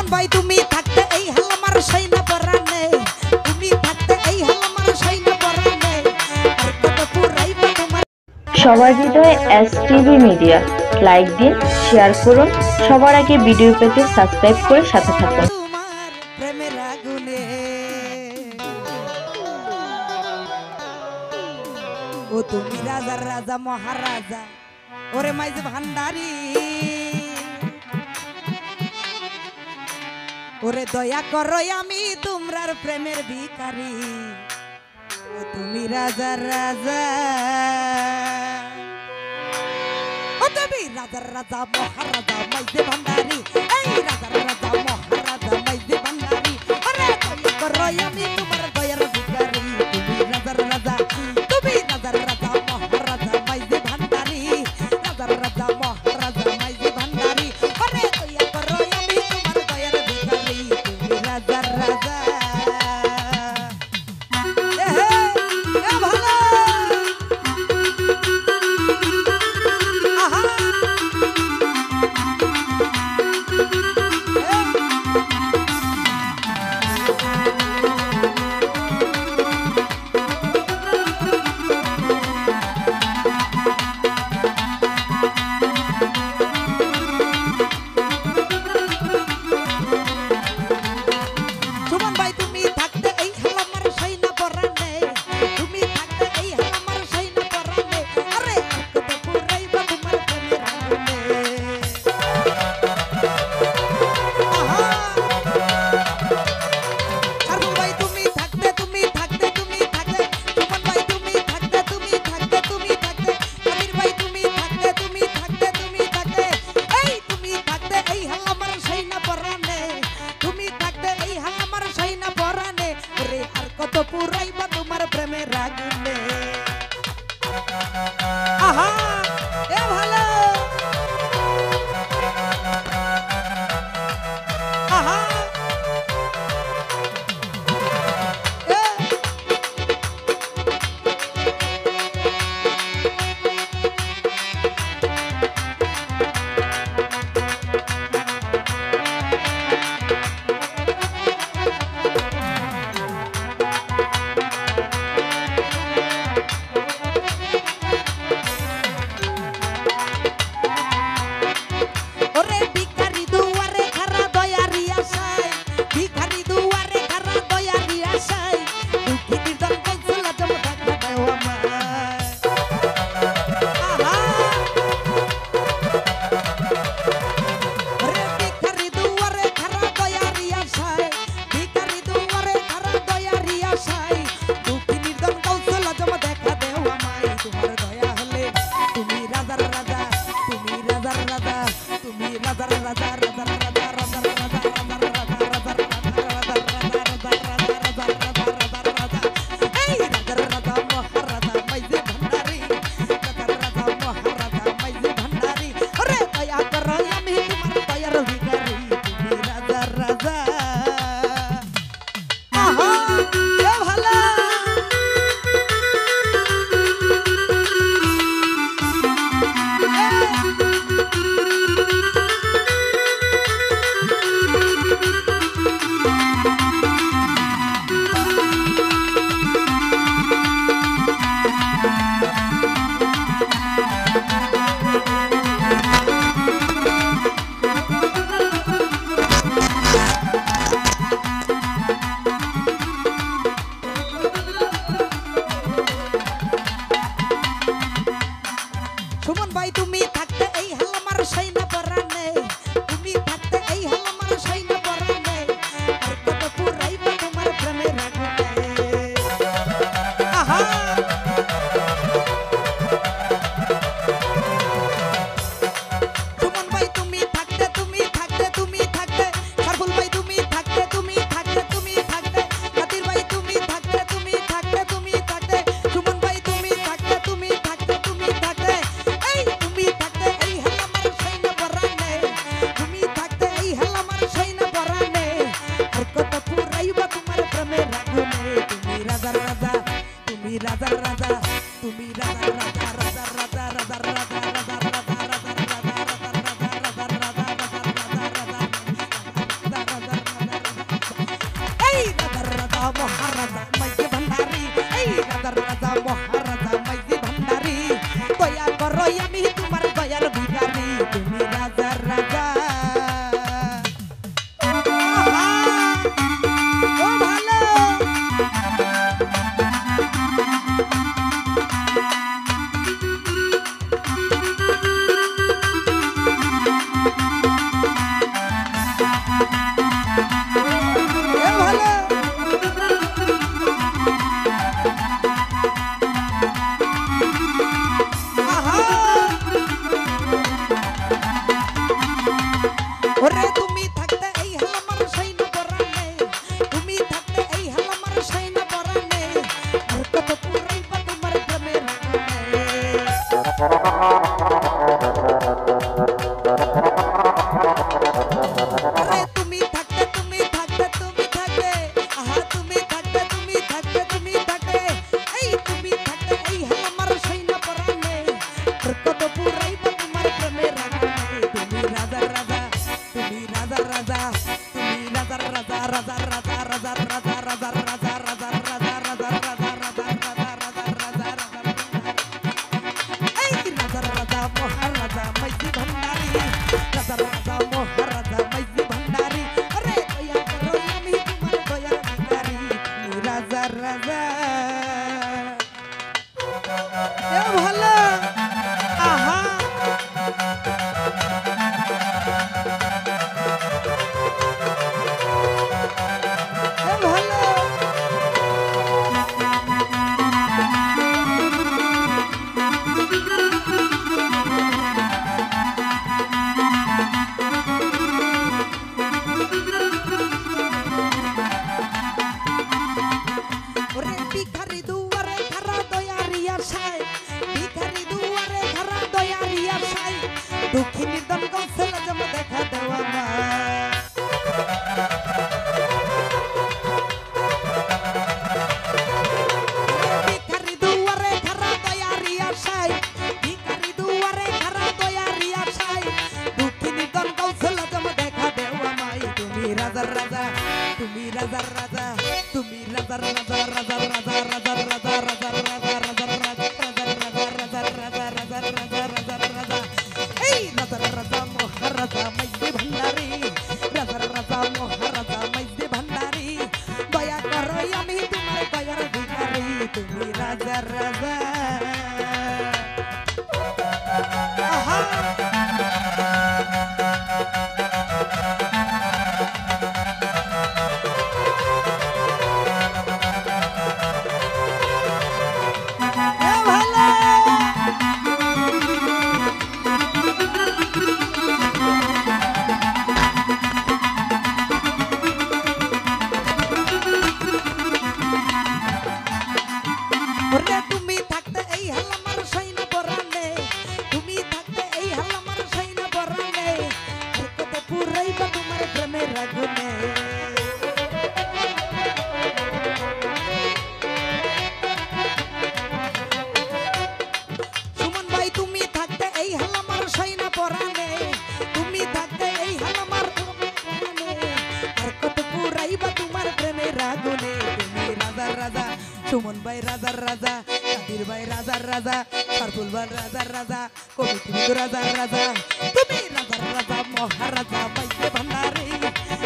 ভাই তুমি থাকতে এই হাল আমার সইনা পরানে তুমি থাকতে এই হাল আমার সইনা পরানে আর কত পুরাইবা তোমার সবার হৃদয়ে এসটিভি মিডিয়া লাইক দিন শেয়ার করুন সবার আগে ভিডিও পেতে সাবস্ক্রাইব করে সাথে থাকুন তোমার প্রেমের আগুনে ও তুমি রাজার রাজা মহারাজা ওরে মাইজ ভান্ডারি ওরে দয়া করো আমি তোমরার প্রেমের ভিখারি ও তুমি রাজার রাজা ও তুমি রাজার রাজা মহারাজা মাইজে ভান্ডারি এই রাজার রাজা মহারাজা মাইজে ভান্ডারি ওরে দয়া করো আমি তোমার দয়ার ভিখারি তুমি রাজার রাজা তুমি রাজার রাজা মহারাজা মাইজে ভান্ডারি রাজার রাজা মহারাজা মাইজে ভান্ডারি ওরে দয়া করো আমি তোমার দয়ার ভিখারি তুমি রাজার রাজা ভালো মহারাজা মাইজে ভান্ডারি এই রাজা রাজা মহারাজা মাইজে ভান্ডারি দয়া করো আমি তোমার দয়ার ভিখারি তুমি রাজা রাজা ও ভালো ওরে তুমি থাকতে এই হালামার সাইনা পরানে তুমি থাকতে এই হালামার সাইনা পরানে আর কত পুরাইবা তোমার প্রেমের আরে তুমি থাকতে তুমি থাকতে তুমি থাকতে আহা তুমি থাকতে তুমি থাকতে তুমি থাকতে এই তুমি থাকতে এই হালামার সাইনা পরানে আর কত পুরাইবা তোমার প্রেমের তুমি রাজা রাজা তুমি রাজা রাজা তুমি রাজা রাজা রাজা রাজা রাজা রাজা রাজা রাজা রাজা রাজা রাজা রাজা রাজা রাজা রাজা রাজা এই রাজা রাজা মহারাজা মাইজি ভান্ডারি রাজা রাজা মহারাজা মাইজি ভান্ডারি আরে দয়া করো আমি তোমার দয়ার ভিখারি তুমি রাজা রাজা এ ভালো আহা ভিখারি দুয়ারে খারা দয়ারিয়া সাই ভিখারি দুয়ারে খারা দয়ারিয়া সাই দুঃখিনী দন গৌসল জম দেখা দেওয়া মা ভিখারি দুয়ারে খারা দয়ারিয়া সাই ভিখারি দুয়ারে খারা দয়ারিয়া সাই দুঃখিনী দন গৌসল জম দেখা দেওয়া মাই তুমি রাজা রাজা তুমি রাজা রাজা তুমি রাজা রাজা রাজা রাজা রাজা রাজা রাজা রাজা রাজা রাজা রাজা রাজা রাজা রাজা রাজা এই রাজা রাজা মহারাজা মাইজে ভান্ডারি রাজা রাজা মহারাজা মাইজে ভান্ডারি দয়া করো আমি তোমার দয়ার ভিখারি তুমি রাজা রাজা আহা ওরে তুমি থাকতে এই হালামার সাইনা পরানে তুমি থাকতে এই হালামার সাইনা পরানে আর কত পুরাইবা তোমার প্রেমের আগুনে সুমন ভাই তুমি থাকতে এই হালামার সাইনা পরানে তুমি থাকতে এই হালামার পরানে আর কত পুরাইবা তোমার প্রেমের আগুনে তুমি রাজা রাজা সুমন ভাই রাজা রাজা কাদির ভাই রাজা রাজা সারফুল ভাই রাজা রাজা কবির রাজা রাজা তুমি রাজা রাজা মহারাজা মাইজে ভান্ডারি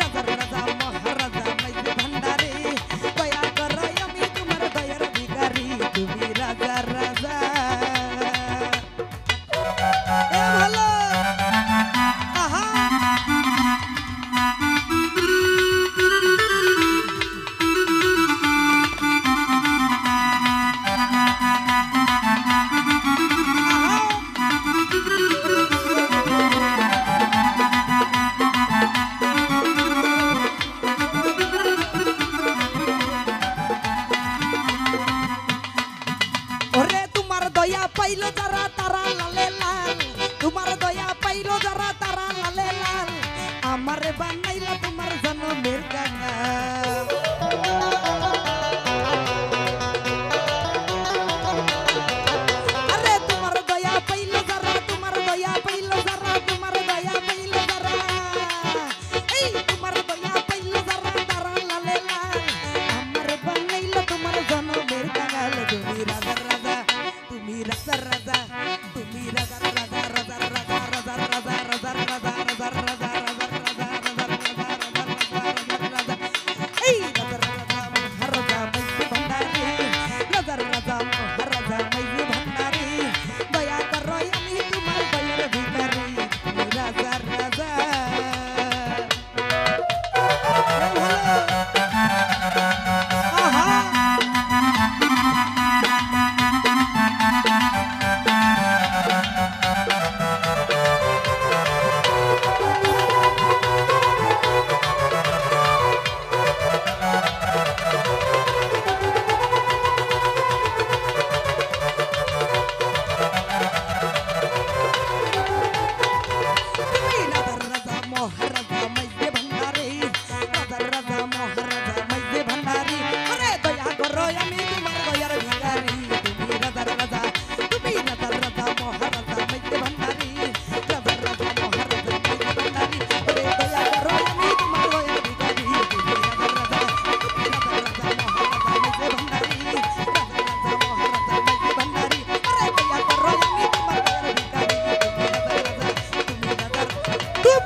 রাজা রাজা মহারাজা মাইজে ভান্ডারি দয়া করো আমি তোমার দয়ার ভিখারি তুমি রাজা রাজা এ ভালো আহা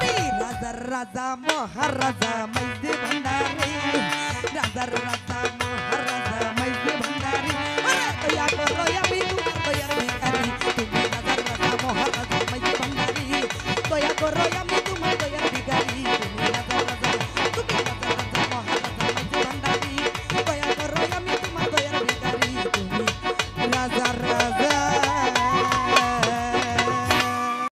তুমি রাজার রাজা মহারাজা মাইজে ভান্ডারি রাজার রাজা মহারাজা মাইজে ভান্ডারি আরে দয়া করো আমি তোমার দয়ার ভিখারি তুমি রাজার রাজা মহারাজা মাইজে ভান্ডারি দয়া করো আমি